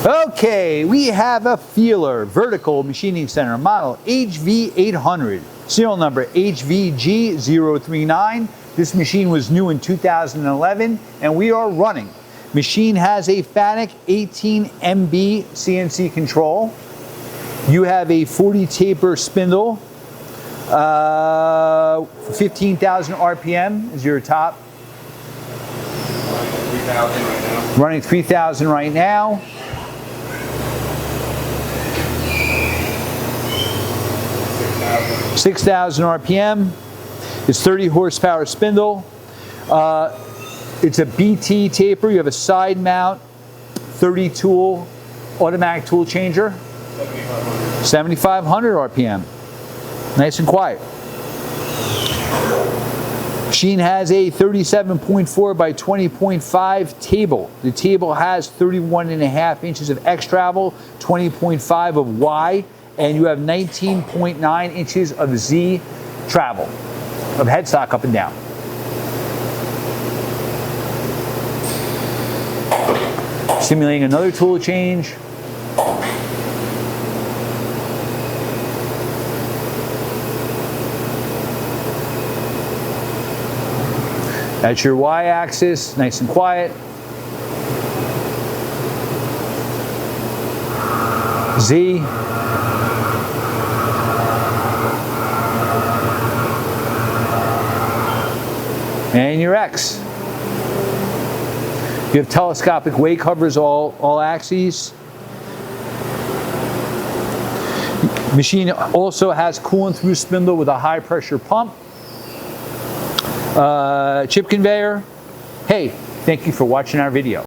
Okay, we have a feeler vertical machining center model HV800, serial number HVG039. This machine was new in 2011 and we are running. Machine has a FANUC 18MB CNC control. You have a 40 taper spindle, 15,000 RPM is your top. Running 3,000 right now. Running 6,000 RPM. It's 30 horsepower spindle. It's a BT taper. You have a side mount, 30 tool, automatic tool changer. 7,500 RPM. Nice and quiet. Machine has a 37.4 by 20.5 table. The table has 31.5 inches of X travel, 20.5 of Y, and you have 19.9 inches of Z travel, of headstock up and down. Simulating another tool change. That's your Y-axis, nice and quiet. Z. And your X. You have telescopic way covers all axes. Machine also has coolant through spindle with a high pressure pump. Chip conveyor. Hey, thank you for watching our video.